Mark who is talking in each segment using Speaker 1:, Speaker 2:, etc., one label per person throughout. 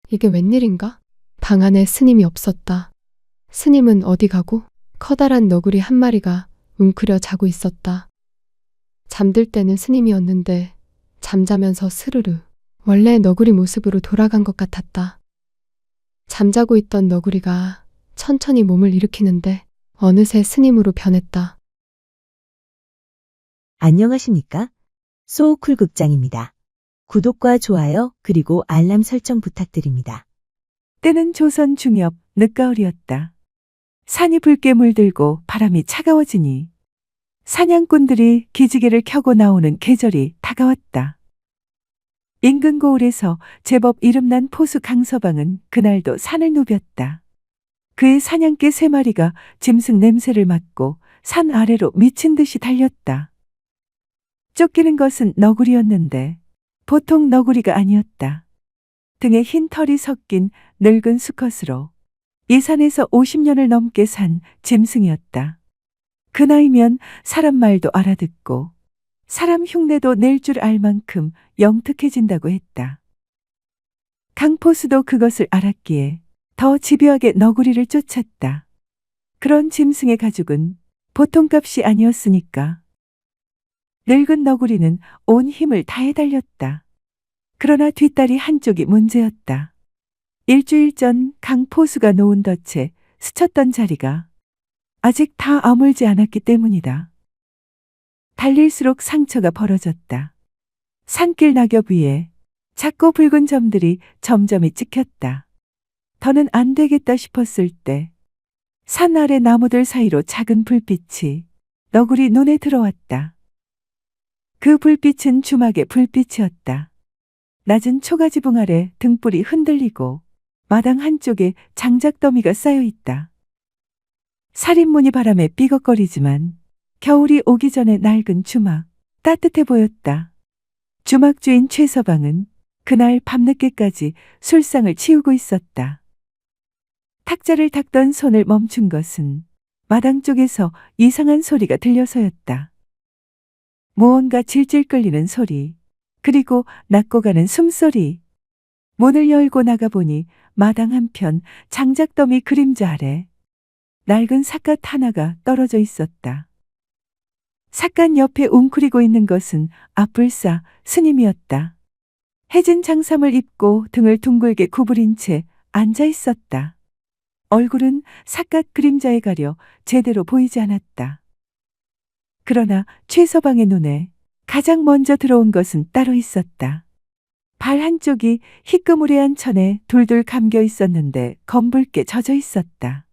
Speaker 1: 이게 웬일인가? 방 안에 스님이 없었다. 스님은 어디 가고 커다란 너구리 한 마리가 웅크려 자고 있었다. 잠들 때는 스님이었는데 잠자면서 스르르 원래 너구리 모습으로 돌아간 것 같았다. 잠자고 있던 너구리가 천천히 몸을 일으키는데 어느새 스님으로 변했다.
Speaker 2: 안녕하십니까? 소쿨극장입니다. 구독과 좋아요 그리고 알람 설정 부탁드립니다.
Speaker 3: 때는 조선 중엽 늦가을이었다. 산이 붉게 물들고 바람이 차가워지니 사냥꾼들이 기지개를 켜고 나오는 계절이 다가왔다. 인근 고을에서 제법 이름난 포수 강서방은 그날도 산을 누볐다. 그의 사냥개 3마리가 짐승 냄새를 맡고 산 아래로 미친 듯이 달렸다. 쫓기는 것은 너구리였는데 보통 너구리가 아니었다. 등에 흰 털이 섞인 늙은 수컷으로 이 산에서 50년을 넘게 산 짐승이었다. 그 나이면 사람 말도 알아듣고 사람 흉내도 낼 줄 알 만큼 영특해진다고 했다. 강포수도 그것을 알았기에 더 집요하게 너구리를 쫓았다. 그런 짐승의 가죽은 보통 값이 아니었으니까. 늙은 너구리는 온 힘을 다해 달렸다. 그러나 뒷다리 한쪽이 문제였다. 일주일 전 강포수가 놓은 덫에 스쳤던 자리가 아직 다 아물지 않았기 때문이다. 달릴수록 상처가 벌어졌다. 산길 낙엽 위에 작고 붉은 점들이 점점이 찍혔다. 더는 안 되겠다 싶었을 때 산 아래 나무들 사이로 작은 불빛이 너구리 눈에 들어왔다. 그 불빛은 주막의 불빛이었다. 낮은 초가지붕 아래 등불이 흔들리고 마당 한쪽에 장작더미가 쌓여 있다. 살인문이 바람에 삐걱거리지만 겨울이 오기 전에 낡은 주막, 따뜻해 보였다. 주막 주인 최서방은 그날 밤늦게까지 술상을 치우고 있었다. 탁자를 닦던 손을 멈춘 것은 마당 쪽에서 이상한 소리가 들려서였다. 무언가 질질 끌리는 소리, 그리고 낮고 가는 숨소리. 문을 열고 나가보니 마당 한편 장작더미 그림자 아래 낡은 삿갓 하나가 떨어져 있었다. 삿갓 옆에 웅크리고 있는 것은 앞불사 스님이었다. 해진 장삼을 입고 등을 둥글게 구부린 채 앉아 있었다. 얼굴은 삿갓 그림자에 가려 제대로 보이지 않았다. 그러나 최서방의 눈에 가장 먼저 들어온 것은 따로 있었다. 발 한쪽이 희끄무레한 천에 돌돌 감겨 있었는데 검붉게 젖어 있었다.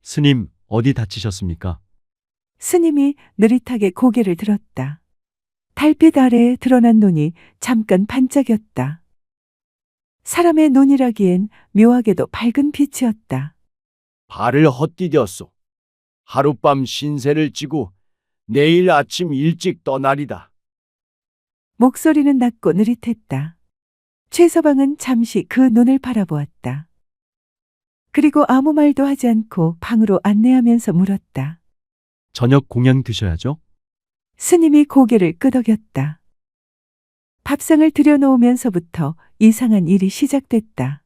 Speaker 4: 스님, 어디 다치셨습니까?
Speaker 3: 스님이 느릿하게 고개를 들었다. 달빛 아래에 드러난 눈이 잠깐 반짝였다. 사람의 눈이라기엔 묘하게도 밝은 빛이었다.
Speaker 5: 발을 헛디뎠소. 하룻밤 신세를 지고 내일 아침 일찍 떠나리다.
Speaker 3: 목소리는 낮고 느릿했다. 최서방은 잠시 그 눈을 바라보았다. 그리고 아무 말도 하지 않고 방으로 안내하면서 물었다.
Speaker 4: 저녁 공양 드셔야죠?
Speaker 3: 스님이 고개를 끄덕였다. 밥상을 들여놓으면서부터 이상한 일이 시작됐다.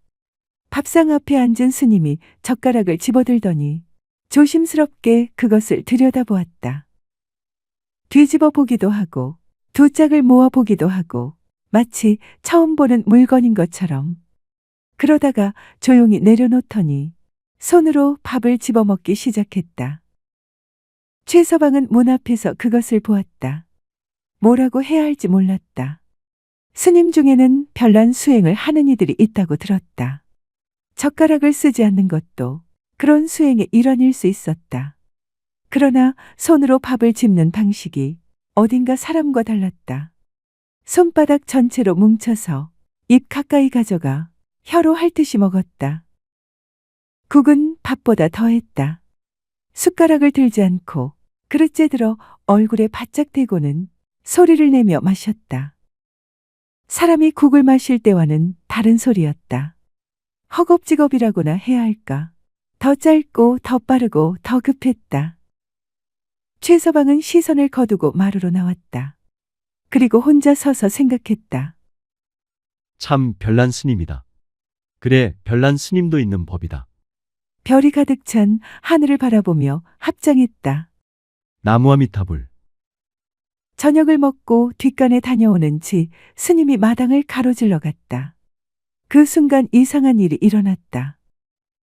Speaker 3: 밥상 앞에 앉은 스님이 젓가락을 집어들더니 조심스럽게 그것을 들여다보았다. 뒤집어 보기도 하고 두 짝을 모아 보기도 하고 마치 처음 보는 물건인 것처럼. 그러다가 조용히 내려놓더니 손으로 밥을 집어먹기 시작했다. 최서방은 문 앞에서 그것을 보았다. 뭐라고 해야 할지 몰랐다. 스님 중에는 별난 수행을 하는 이들이 있다고 들었다. 젓가락을 쓰지 않는 것도 그런 수행의 일환일 수 있었다. 그러나 손으로 밥을 집는 방식이 어딘가 사람과 달랐다. 손바닥 전체로 뭉쳐서 입 가까이 가져가 혀로 핥듯이 먹었다. 국은 밥보다 더했다. 숟가락을 들지 않고 그릇째 들어 얼굴에 바짝 대고는 소리를 내며 마셨다. 사람이 국을 마실 때와는 다른 소리였다. 허겁지겁이라고나 해야 할까. 더 짧고 더 빠르고 더 급했다. 최서방은 시선을 거두고 마루로 나왔다. 그리고 혼자 서서 생각했다.
Speaker 4: 참 별난 스님이다. 그래, 별난 스님도 있는 법이다.
Speaker 3: 별이 가득 찬 하늘을 바라보며 합장했다.
Speaker 4: 나무아미타불.
Speaker 3: 저녁을 먹고 뒷간에 다녀오는 스님이 마당을 가로질러 갔다. 그 순간 이상한 일이 일어났다.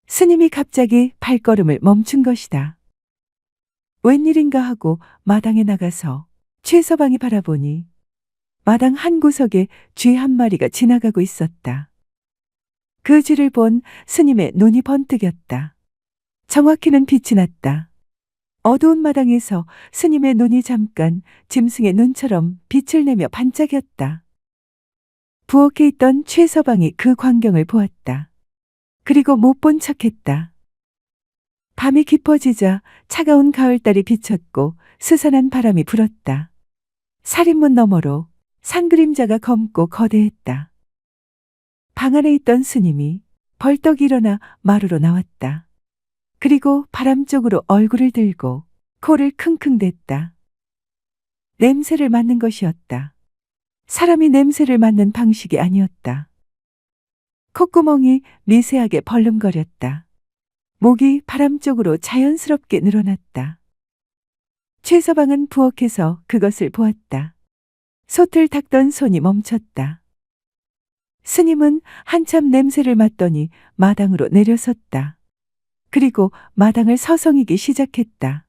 Speaker 3: 스님이 갑자기 발걸음을 멈춘 것이다. 웬일인가 하고 마당에 나가서 최서방이 바라보니 마당 한 구석에 쥐 한 마리가 지나가고 있었다. 그 쥐를 본 스님의 눈이 번뜩였다. 정확히는 빛이 났다. 어두운 마당에서 스님의 눈이 잠깐 짐승의 눈처럼 빛을 내며 반짝였다. 부엌에 있던 최서방이 그 광경을 보았다. 그리고 못 본 척했다. 밤이 깊어지자 차가운 가을달이 비쳤고 스산한 바람이 불었다. 살인문 너머로 산 그림자가 검고 거대했다. 방 안에 있던 스님이 벌떡 일어나 마루로 나왔다. 그리고 바람 쪽으로 얼굴을 들고 코를 킁킁 댔다. 냄새를 맡는 것이었다. 사람이 냄새를 맡는 방식이 아니었다. 콧구멍이 미세하게 벌름거렸다. 목이 바람 쪽으로 자연스럽게 늘어났다. 최서방은 부엌에서 그것을 보았다. 솥을 닦던 손이 멈췄다. 스님은 한참 냄새를 맡더니 마당으로 내려섰다. 그리고 마당을 서성이기 시작했다.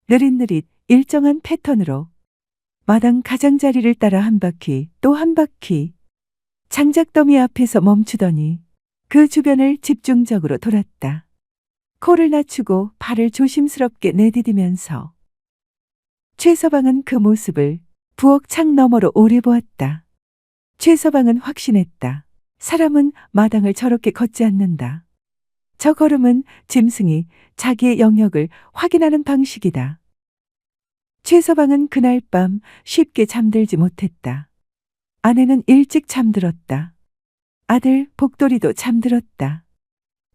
Speaker 3: 느릿느릿 일정한 패턴으로 마당 가장자리를 따라 한 바퀴 또 한 바퀴 장작더미 앞에서 멈추더니 그 주변을 집중적으로 돌았다. 코를 낮추고 발을 조심스럽게 내디디면서 최서방은 그 모습을 부엌 창 너머로 오래 보았다. 최서방은 확신했다. 사람은 마당을 저렇게 걷지 않는다. 저 걸음은 짐승이 자기의 영역을 확인하는 방식이다. 최서방은 그날 밤 쉽게 잠들지 못했다. 아내는 일찍 잠들었다. 아들 복돌이도 잠들었다.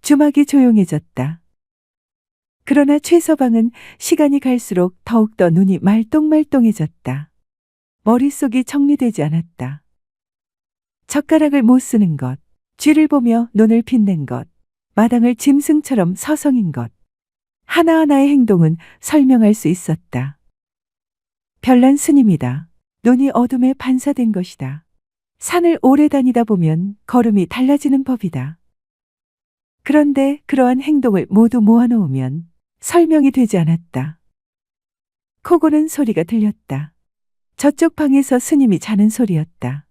Speaker 3: 주막이 조용해졌다. 그러나 최서방은 시간이 갈수록 더욱더 눈이 말똥말똥해졌다. 머릿속이 정리되지 않았다. 젓가락을 못 쓰는 것, 쥐를 보며 눈을 빛낸 것, 마당을 짐승처럼 서성인 것. 하나하나의 행동은 설명할 수 있었다. 별난 스님이다. 눈이 어둠에 반사된 것이다. 산을 오래 다니다 보면 걸음이 달라지는 법이다. 그런데 그러한 행동을 모두 모아놓으면 설명이 되지 않았다. 코 고는 소리가 들렸다. 저쪽 방에서 스님이 자는 소리였다.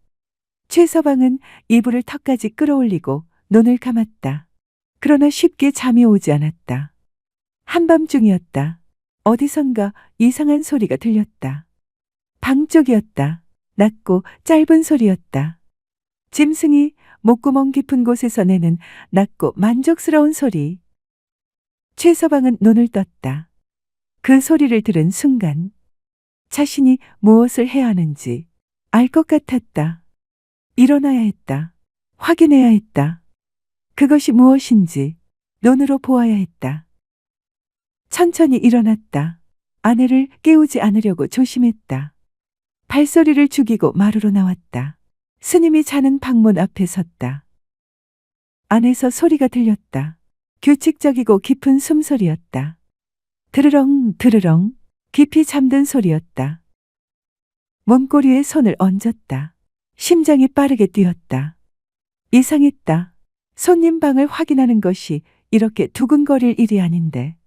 Speaker 3: 최서방은 이불을 턱까지 끌어올리고 눈을 감았다. 그러나 쉽게 잠이 오지 않았다. 한밤중이었다. 어디선가 이상한 소리가 들렸다. 방 쪽이었다. 낮고 짧은 소리였다. 짐승이 목구멍 깊은 곳에서 내는 낮고 만족스러운 소리. 최서방은 눈을 떴다. 그 소리를 들은 순간 자신이 무엇을 해야 하는지 알 것 같았다. 일어나야 했다. 확인해야 했다. 그것이 무엇인지 눈으로 보아야 했다. 천천히 일어났다. 아내를 깨우지 않으려고 조심했다. 발소리를 죽이고 마루로 나왔다. 스님이 자는 방문 앞에 섰다. 안에서 소리가 들렸다. 규칙적이고 깊은 숨소리였다. 드르렁 드르렁 깊이 잠든 소리였다. 문고리에 손을 얹었다. 심장이 빠르게 뛰었다. 이상했다. 손님 방을 확인하는 것이 이렇게 두근거릴 일이 아닌데.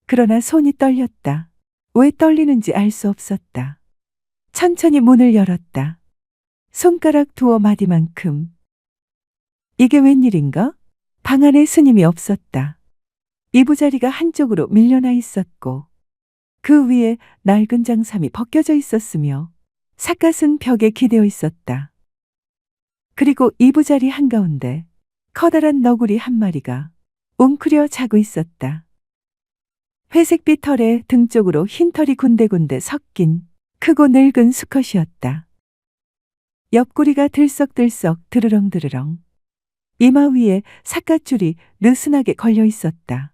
Speaker 3: 그러나 손이 떨렸다. 왜 떨리는지 알 수 없었다. 천천히 문을 열었다. 손가락 두어 마디만큼. 이게 웬일인가? 방 안에 스님이 없었다. 이부자리가 한쪽으로 밀려나 있었고 그 위에 낡은 장삼이 벗겨져 있었으며 삿갓은 벽에 기대어 있었다. 그리고 이부자리 한가운데 커다란 너구리 한 마리가 웅크려 자고 있었다. 회색빛 털에 등 쪽으로 흰 털이 군데군데 섞인 크고 늙은 수컷이었다. 옆구리가 들썩들썩 드르렁드르렁. 이마 위에 삿갓줄이 느슨하게 걸려 있었다.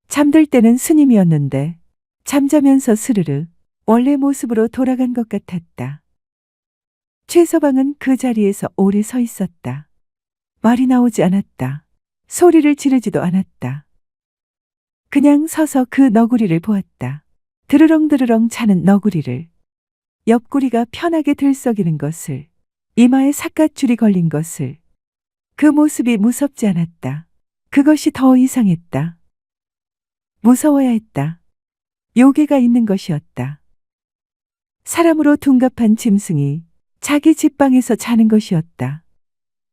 Speaker 3: 잠들 때는 스님이었는데 잠자면서 스르르 원래 모습으로 돌아간 것 같았다. 최서방은 그 자리에서 오래 서 있었다. 말이 나오지 않았다. 소리를 지르지도 않았다. 그냥 서서 그 너구리를 보았다. 드르렁드르렁 자는 너구리를. 옆구리가 편하게 들썩이는 것을. 이마에 삿갓줄이 걸린 것을. 그 모습이 무섭지 않았다. 그것이 더 이상했다. 무서워야 했다. 요괴가 있는 것이었다. 사람으로 둔갑한 짐승이 자기 집방에서 자는 것이었다.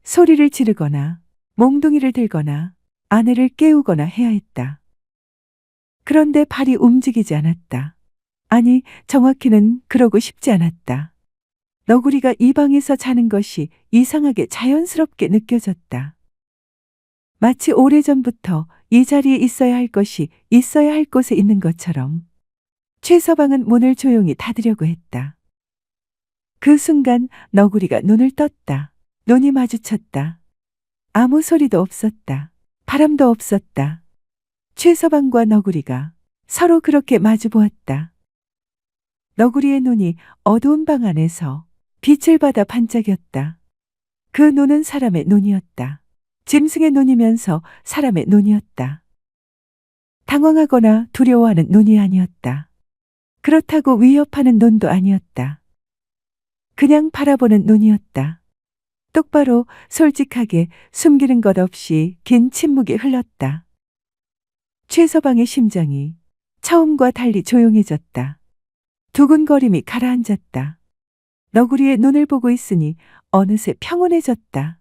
Speaker 3: 소리를 지르거나 몽둥이를 들거나 아내를 깨우거나 해야 했다. 그런데 발이 움직이지 않았다. 아니, 정확히는 그러고 싶지 않았다. 너구리가 이 방에서 자는 것이 이상하게 자연스럽게 느껴졌다. 마치 오래전부터 이 자리에 있어야 할 것이 있어야 할 곳에 있는 것처럼. 최서방은 문을 조용히 닫으려고 했다. 그 순간 너구리가 눈을 떴다. 눈이 마주쳤다. 아무 소리도 없었다. 바람도 없었다. 최서방과 너구리가 서로 그렇게 마주 보았다. 너구리의 눈이 어두운 방 안에서 빛을 받아 반짝였다. 그 눈은 사람의 눈이었다. 짐승의 눈이면서 사람의 눈이었다. 당황하거나 두려워하는 눈이 아니었다. 그렇다고 위협하는 눈도 아니었다. 그냥 바라보는 눈이었다. 똑바로 솔직하게 숨기는 것 없이 긴 침묵이 흘렀다. 최서방의 심장이 처음과 달리 조용해졌다. 두근거림이 가라앉았다. 너구리의 눈을 보고 있으니 어느새 평온해졌다.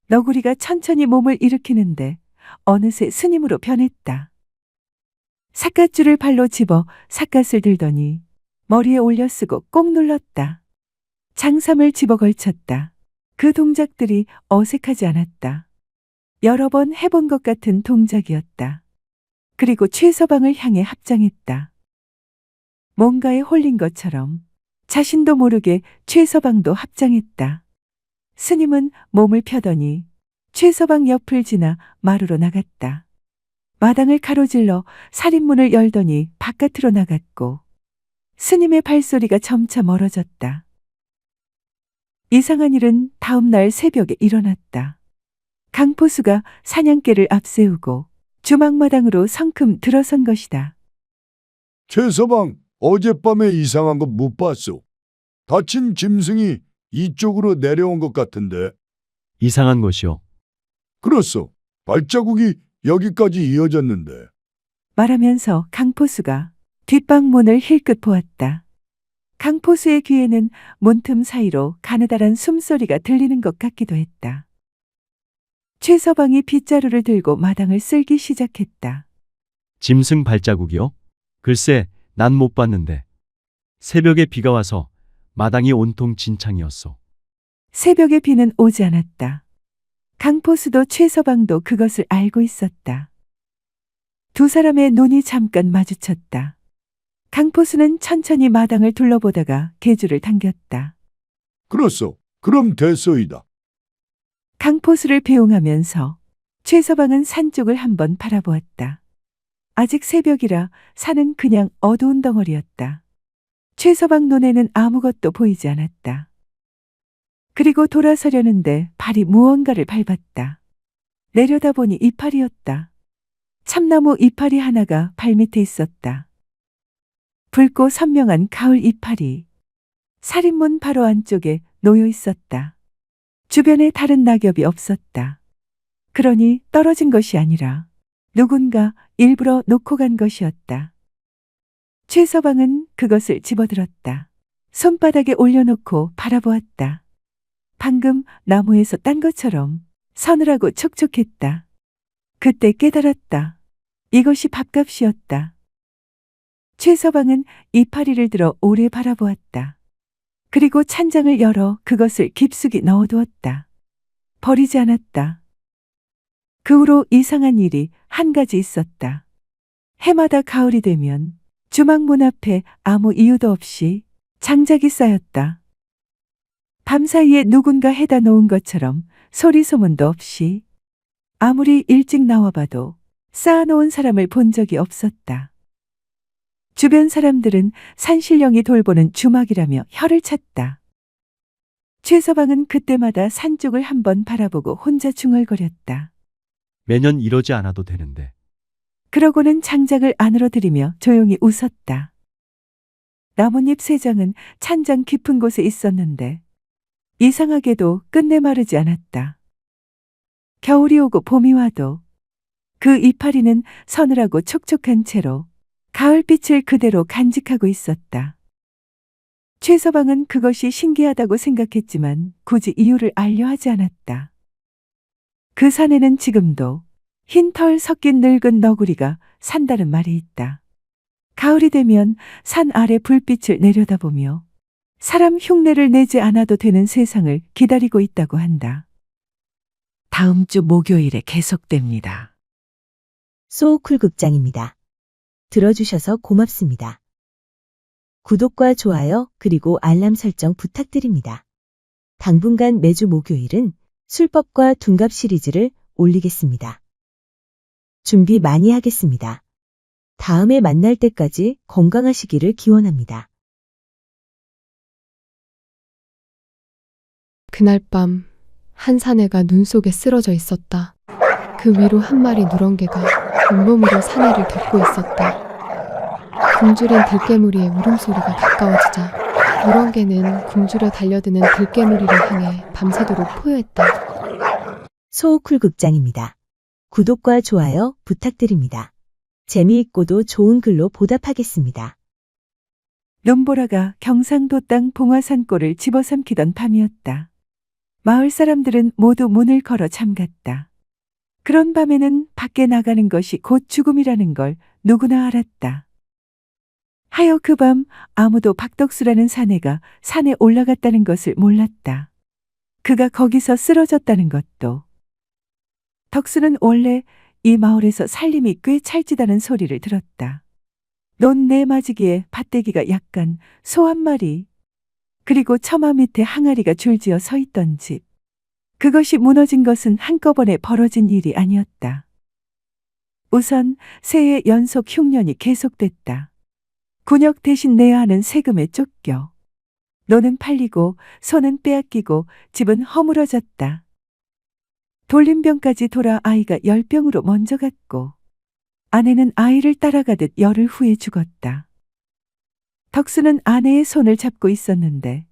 Speaker 3: 너구리가 천천히 몸을 일으키는데 어느새 스님으로 변했다. 삿갓줄을 발로 집어 삿갓을 들더니 머리에 올려 쓰고 꼭 눌렀다. 장삼을 집어 걸쳤다. 그 동작들이 어색하지 않았다. 여러 번 해본 것 같은 동작이었다. 그리고 최서방을 향해 합장했다. 뭔가에 홀린 것처럼 자신도 모르게 최서방도 합장했다. 스님은 몸을 펴더니 최서방 옆을 지나 마루로 나갔다. 마당을 가로질러 살인문을 열더니 바깥으로 나갔고 스님의 발소리가 점차 멀어졌다. 이상한 일은 다음 날 새벽에 일어났다. 강포수가 사냥개를 앞세우고 주막마당으로 성큼 들어선 것이다.
Speaker 6: 최서방, 어젯밤에 이상한 거 못 봤소? 다친 짐승이 이쪽으로 내려온 것 같은데.
Speaker 4: 이상한 것이요.
Speaker 6: 그렇소. 발자국이 여기까지 이어졌는데.
Speaker 3: 말하면서 강포수가 뒷방문을 힐끗 보았다. 강포수의 귀에는 문틈 사이로 가느다란 숨소리가 들리는 것 같기도 했다. 최서방이 빗자루를 들고 마당을 쓸기 시작했다.
Speaker 4: 짐승 발자국이요? 글쎄, 난 못 봤는데. 새벽에 비가 와서 마당이 온통 진창이었어.
Speaker 3: 새벽에 비는 오지 않았다. 강포수도 최서방도 그것을 알고 있었다. 두 사람의 눈이 잠깐 마주쳤다. 강포수는 천천히 마당을 둘러보다가 계주를 당겼다.
Speaker 6: 그렇소. 그럼 됐소이다.
Speaker 3: 강포수를 배웅하면서 최서방은 산 쪽을 한번 바라보았다. 아직 새벽이라 산은 그냥 어두운 덩어리였다. 최서방 눈에는 아무것도 보이지 않았다. 그리고 돌아서려는데 발이 무언가를 밟았다. 내려다보니 이파리였다. 참나무 이파리 하나가 발밑에 있었다. 붉고 선명한 가을 이파리. 살인문 바로 안쪽에 놓여 있었다. 주변에 다른 낙엽이 없었다. 그러니 떨어진 것이 아니라 누군가 일부러 놓고 간 것이었다. 최서방은 그것을 집어들었다. 손바닥에 올려놓고 바라보았다. 방금 나무에서 딴 것처럼 서늘하고 촉촉했다. 그때 깨달았다. 이것이 밥값이었다. 최서방은 이파리를 들어 오래 바라보았다. 그리고 찬장을 열어 그것을 깊숙이 넣어두었다. 버리지 않았다. 그 후로 이상한 일이 한 가지 있었다. 해마다 가을이 되면 주막문 앞에 아무 이유도 없이 장작이 쌓였다. 밤사이에 누군가 해다 놓은 것처럼 소리 소문도 없이 아무리 일찍 나와봐도 쌓아놓은 사람을 본 적이 없었다. 주변 사람들은 산신령이 돌보는 주막이라며 혀를 찼다. 최서방은 그때마다 산 쪽을 한번 바라보고 혼자 중얼거렸다.
Speaker 4: 매년 이러지 않아도 되는데.
Speaker 3: 그러고는 장작을 안으로 들이며 조용히 웃었다. 나뭇잎 세 장은 찬장 깊은 곳에 있었는데 이상하게도 끝내 마르지 않았다. 겨울이 오고 봄이 와도 그 이파리는 서늘하고 촉촉한 채로 가을빛을 그대로 간직하고 있었다. 최서방은 그것이 신기하다고 생각했지만 굳이 이유를 알려 하지 않았다. 그 산에는 지금도 흰 털 섞인 늙은 너구리가 산다는 말이 있다. 가을이 되면 산 아래 불빛을 내려다보며 사람 흉내를 내지 않아도 되는 세상을 기다리고 있다고 한다. 다음 주 목요일에 계속됩니다.
Speaker 2: 소쿨 극장입니다. 들어주셔서 고맙습니다. 구독과 좋아요 그리고 알람 설정 부탁드립니다. 당분간 매주 목요일은 술법과 둔갑 시리즈를 올리겠습니다. 준비 많이 하겠습니다. 다음에 만날 때까지 건강하시기를 기원합니다.
Speaker 1: 그날 밤 한 사내가 눈 속에 쓰러져 있었다. 그 위로 한 마리 누렁개가 온몸으로 사내를 덮고 있었다. 굶주린 들깨무리의 울음소리가 가까워지자 누렁개는 굶주려 달려드는 들깨무리를 향해 밤새도록 포효했다.
Speaker 2: 소쿨 극장입니다. 구독과 좋아요 부탁드립니다. 재미있고도 좋은 글로 보답하겠습니다.
Speaker 3: 눈보라가 경상도 땅 봉화산골을 집어삼키던 밤이었다. 마을 사람들은 모두 문을 걸어 잠갔다. 그런 밤에는 밖에 나가는 것이 곧 죽음이라는 걸 누구나 알았다. 하여 그 밤 아무도 박덕수라는 사내가 산에 올라갔다는 것을 몰랐다. 그가 거기서 쓰러졌다는 것도. 덕수는 원래 이 마을에서 살림이 꽤 찰지다는 소리를 들었다. 논 내마지기에 밭대기가 약간 소 한 마리, 그리고 처마 밑에 항아리가 줄지어 서 있던 집. 그것이 무너진 것은 한꺼번에 벌어진 일이 아니었다. 우선 새해 연속 흉년이 계속됐다. 군역 대신 내야 하는 세금에 쫓겨. 노는 팔리고 소는 빼앗기고 집은 허물어졌다. 돌림병까지 돌아 아이가 열병으로 먼저 갔고 아내는 아이를 따라가듯 열흘 후에 죽었다. 덕수는 아내의 손을 잡고 있었는데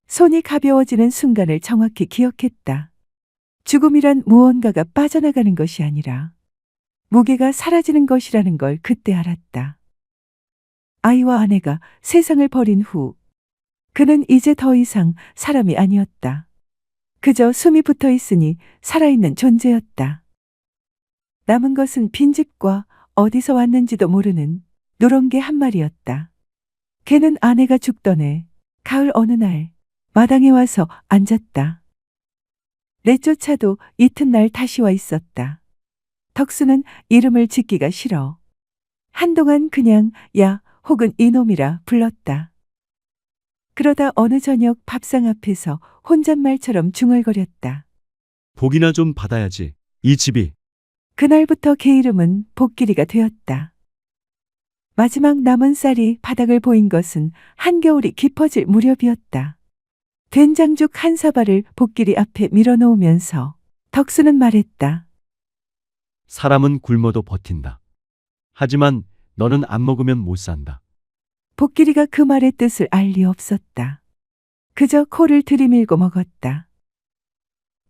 Speaker 3: 손이 가벼워지는 순간을 정확히 기억했다. 죽음이란 무언가가 빠져나가는 것이 아니라 무게가 사라지는 것이라는 걸 그때 알았다. 아이와 아내가 세상을 버린 후 그는 이제 더 이상 사람이 아니었다. 그저 숨이 붙어 있으니 살아있는 존재였다. 남은 것은 빈집과 어디서 왔는지도 모르는 누렁개 한 마리였다. 걔는 아내가 죽던 해 가을 어느 날 마당에 와서 앉았다. 내쫓아도 이튿날 다시 와 있었다. 덕수는 이름을 짓기가 싫어 한동안 그냥 야 혹은 이놈이라 불렀다. 그러다 어느 저녁 밥상 앞에서 혼잣말처럼 중얼거렸다.
Speaker 4: 복이나 좀 받아야지. 이 집이.
Speaker 3: 그날부터 걔 이름은 복길이가 되었다. 마지막 남은 쌀이 바닥을 보인 것은 한겨울이 깊어질 무렵이었다. 된장죽 한 사발을 복길이 앞에 밀어놓으면서 덕수는 말했다.
Speaker 4: 사람은 굶어도 버틴다. 하지만 너는 안 먹으면 못 산다.
Speaker 3: 복길이가 그 말의 뜻을 알 리 없었다. 그저 코를 들이밀고 먹었다.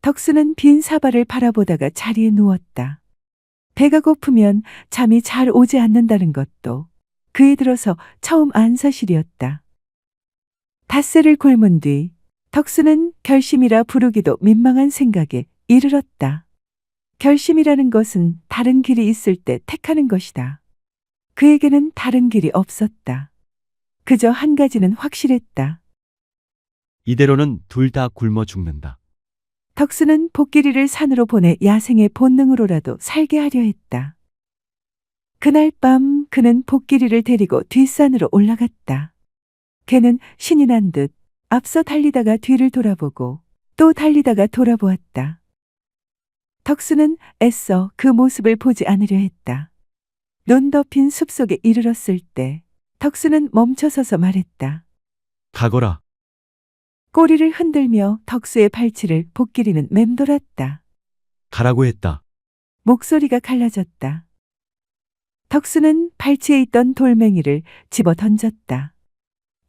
Speaker 3: 덕수는 빈 사발을 바라보다가 자리에 누웠다. 배가 고프면 잠이 잘 오지 않는다는 것도 그에 들어서 처음 안 사실이었다. 닷새를 굶은 뒤 덕수는 결심이라 부르기도 민망한 생각에 이르렀다. 결심이라는 것은 다른 길이 있을 때 택하는 것이다. 그에게는 다른 길이 없었다. 그저 한 가지는 확실했다.
Speaker 4: 이대로는 둘 다 굶어 죽는다.
Speaker 3: 덕수는 복길이를 산으로 보내 야생의 본능으로라도 살게 하려 했다. 그날 밤 그는 복길이를 데리고 뒷산으로 올라갔다. 걔는 신이 난 듯 앞서 달리다가 뒤를 돌아보고 또 달리다가 돌아보았다. 덕수는 애써 그 모습을 보지 않으려 했다. 눈 덮인 숲속에 이르렀을 때 덕수는 멈춰서서 말했다.
Speaker 4: 가거라.
Speaker 3: 꼬리를 흔들며 덕수의 발치를 복길이는 맴돌았다.
Speaker 4: 가라고 했다.
Speaker 3: 목소리가 갈라졌다. 덕수는 발치에 있던 돌멩이를 집어 던졌다.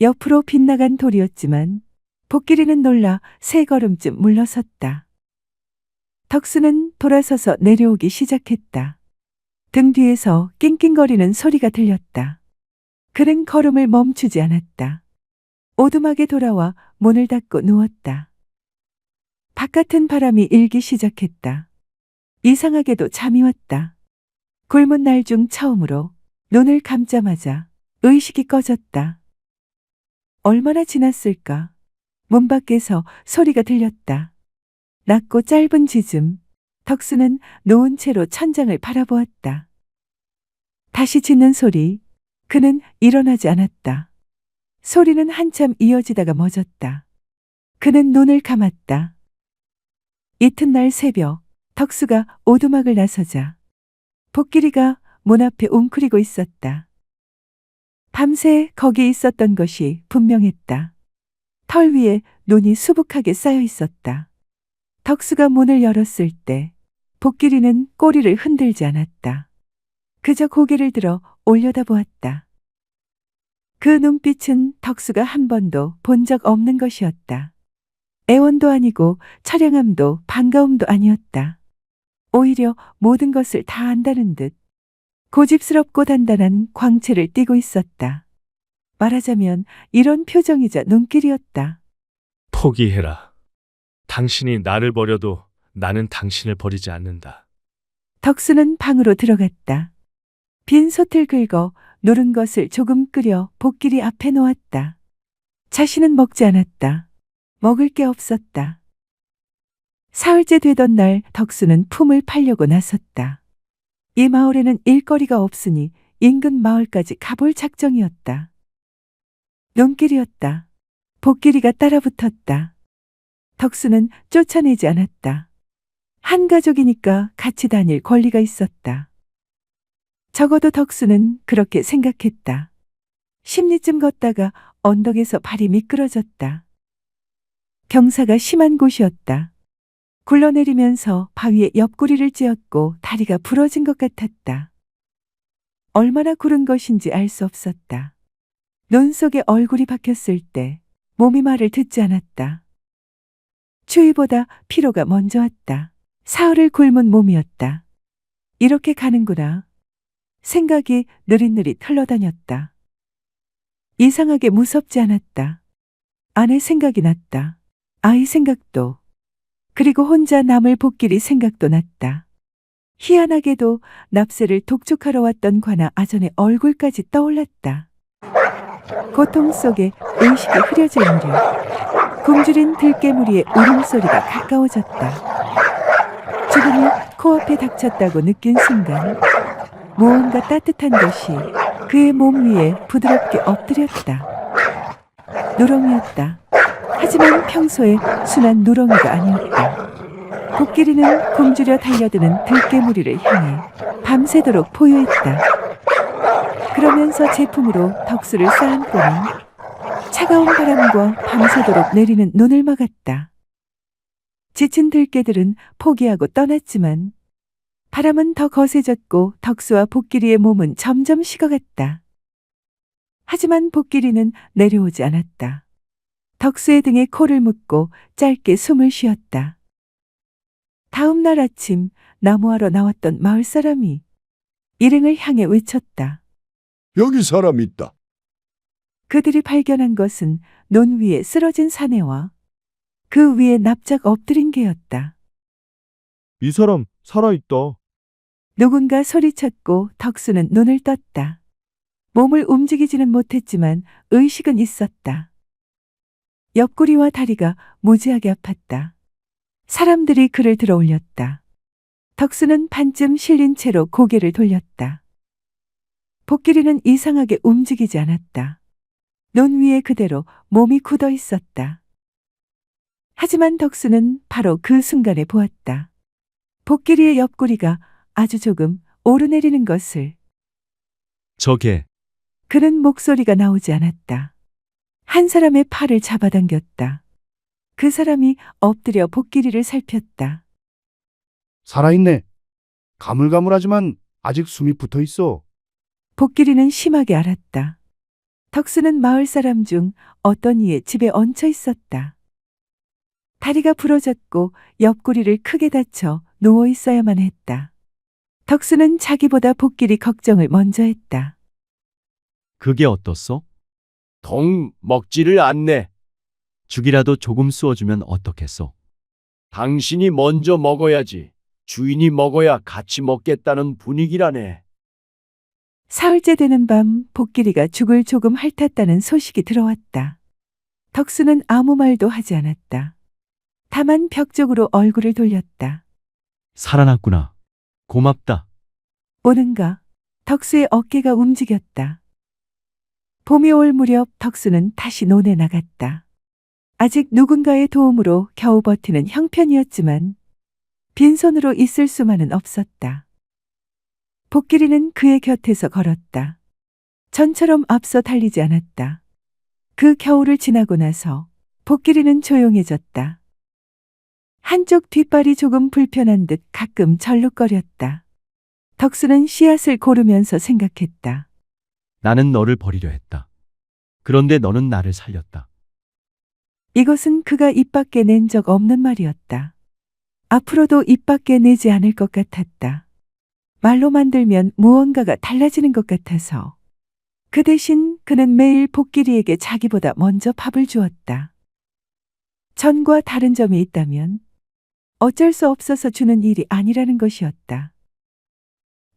Speaker 3: 옆으로 빗나간 돌이었지만 복길이는 놀라 세 걸음쯤 물러섰다. 덕수는 돌아서서 내려오기 시작했다. 등 뒤에서 낑낑거리는 소리가 들렸다. 그는 걸음을 멈추지 않았다. 오두막에 돌아와 문을 닫고 누웠다. 바깥은 바람이 일기 시작했다. 이상하게도 잠이 왔다. 굶은 날 중 처음으로 눈을 감자마자 의식이 꺼졌다. 얼마나 지났을까? 문 밖에서 소리가 들렸다. 낮고 짧은 짖음. 덕수는 누운 채로 천장을 바라보았다. 다시 짖는 소리. 그는 일어나지 않았다. 소리는 한참 이어지다가 멎었다. 그는 눈을 감았다. 이튿날 새벽, 덕수가 오두막을 나서자 복길이가 문 앞에 웅크리고 있었다. 밤새 거기 있었던 것이 분명했다. 털 위에 눈이 수북하게 쌓여 있었다. 덕수가 문을 열었을 때 복길이는 꼬리를 흔들지 않았다. 그저 고개를 들어 올려다보았다. 그 눈빛은 덕수가 한 번도 본 적 없는 것이었다. 애원도 아니고 처량함도 반가움도 아니었다. 오히려 모든 것을 다 안다는 듯 고집스럽고 단단한 광채를 띠고 있었다. 말하자면 이런 표정이자 눈길이었다.
Speaker 7: 포기해라. 당신이 나를 버려도 나는 당신을 버리지 않는다.
Speaker 3: 덕수는 방으로 들어갔다. 빈 솥을 긁어 누른 것을 조금 끓여 복길이 앞에 놓았다. 자신은 먹지 않았다. 먹을 게 없었다. 사흘째 되던 날 덕수는 품을 팔려고 나섰다. 이 마을에는 일거리가 없으니 인근 마을까지 가볼 작정이었다. 눈길이었다. 복길이가 따라붙었다. 덕수는 쫓아내지 않았다. 한 가족이니까 같이 다닐 권리가 있었다. 적어도 덕수는 그렇게 생각했다. 10리쯤 걷다가 언덕에서 발이 미끄러졌다. 경사가 심한 곳이었다. 굴러내리면서 바위에 옆구리를 찧었고 다리가 부러진 것 같았다. 얼마나 구른 것인지 알 수 없었다. 눈 속에 얼굴이 박혔을 때 몸이 말을 듣지 않았다. 추위보다 피로가 먼저 왔다. 사흘을 굶은 몸이었다. 이렇게 가는구나. 생각이 느릿느릿 흘러다녔다. 이상하게 무섭지 않았다. 아내 생각이 났다. 아이 생각도. 그리고 혼자 남을 복길이 생각도 났다. 희한하게도 납세를 독촉하러 왔던 관아 아전의 얼굴까지 떠올랐다. 고통 속에 의식이 흐려질 무렵 굶주린 들깨무리의 울음소리가 가까워졌다. 죽음이 코앞에 닥쳤다고 느낀 순간 무언가 따뜻한 것이 그의 몸 위에 부드럽게 엎드렸다. 누렁이였다. 하지만 평소에 순한 누렁이가 아니었다. 복길이는 굶주려 달려드는 들깨무리를 향해 밤새도록 포효했다. 그러면서 제품으로 덕수를 쌓안고는 차가운 바람과 밤새도록 내리는 눈을 막았다. 지친 들깨들은 포기하고 떠났지만 바람은 더 거세졌고 덕수와 복길이의 몸은 점점 식어갔다. 하지만 복길이는 내려오지 않았다. 덕수의 등에 코를 묶고 짧게 숨을 쉬었다. 다음 날 아침 나무하러 나왔던 마을 사람이 일행을 향해 외쳤다.
Speaker 6: 여기 사람 있다.
Speaker 3: 그들이 발견한 것은 논 위에 쓰러진 사내와 그 위에 납작 엎드린 개였다.
Speaker 7: 이 사람 살아있다.
Speaker 3: 누군가 소리쳤고 덕수는 눈을 떴다. 몸을 움직이지는 못했지만 의식은 있었다. 옆구리와 다리가 무지하게 아팠다. 사람들이 그를 들어 올렸다. 덕수는 반쯤 실린 채로 고개를 돌렸다. 복길이는 이상하게 움직이지 않았다. 논 위에 그대로 몸이 굳어 있었다. 하지만 덕수는 바로 그 순간에 보았다. 복길이의 옆구리가 아주 조금 오르내리는 것을.
Speaker 4: 저게
Speaker 3: 그는 목소리가 나오지 않았다. 한 사람의 팔을 잡아당겼다. 그 사람이 엎드려 복길이를 살폈다.
Speaker 8: 살아있네. 가물가물하지만 아직 숨이 붙어 있어.
Speaker 3: 복길이는 심하게 알았다. 덕수는 마을 사람 중 어떤 이의 집에 얹혀 있었다. 다리가 부러졌고 옆구리를 크게 다쳐 누워 있어야만 했다. 덕수는 자기보다 복길이 걱정을 먼저 했다.
Speaker 4: 그게 어떻소?
Speaker 5: 동 먹지를 않네.
Speaker 4: 죽이라도 조금 쑤어주면 어떻겠소?
Speaker 5: 당신이 먼저 먹어야지. 주인이 먹어야 같이 먹겠다는 분위기라네.
Speaker 3: 사흘째 되는 밤 복길이가 죽을 조금 핥았다는 소식이 들어왔다. 덕수는 아무 말도 하지 않았다. 다만 벽 쪽으로 얼굴을 돌렸다.
Speaker 4: 살아났구나. 고맙다.
Speaker 3: 오는가? 덕수의 어깨가 움직였다. 봄이 올 무렵 덕수는 다시 논에 나갔다. 아직 누군가의 도움으로 겨우 버티는 형편이었지만 빈손으로 있을 수만은 없었다. 복길이는 그의 곁에서 걸었다. 전처럼 앞서 달리지 않았다. 그 겨울을 지나고 나서 복길이는 조용해졌다. 한쪽 뒷발이 조금 불편한 듯 가끔 절룩거렸다. 덕수는 씨앗을 고르면서 생각했다.
Speaker 4: 나는 너를 버리려 했다. 그런데 너는 나를 살렸다.
Speaker 3: 이것은 그가 입 밖에 낸 적 없는 말이었다. 앞으로도 입 밖에 내지 않을 것 같았다. 말로만 들면 무언가가 달라지는 것 같아서. 그 대신 그는 매일 복길이에게 자기보다 먼저 밥을 주었다. 전과 다른 점이 있다면 어쩔 수 없어서 주는 일이 아니라는 것이었다.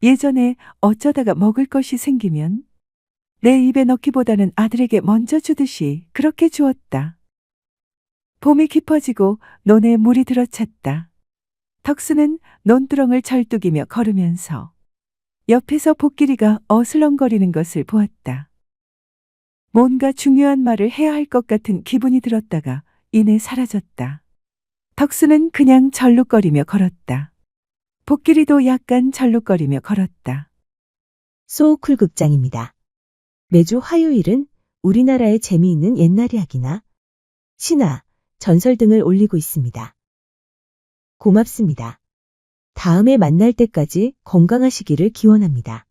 Speaker 3: 예전에 어쩌다가 먹을 것이 생기면 내 입에 넣기보다는 아들에게 먼저 주듯이 그렇게 주었다. 봄이 깊어지고 논에 물이 들어찼다. 덕수는 논두렁을 절뚝이며 걸으면서 옆에서 복길이가 어슬렁거리는 것을 보았다. 뭔가 중요한 말을 해야 할 것 같은 기분이 들었다가 이내 사라졌다. 덕수는 그냥 절룩거리며 걸었다. 복길이도 약간 절룩거리며 걸었다.
Speaker 2: 소우쿨 극장입니다. 매주 화요일은 우리나라의 재미있는 옛날 이야기나 신화, 전설 등을 올리고 있습니다. 고맙습니다. 다음에 만날 때까지 건강하시기를 기원합니다.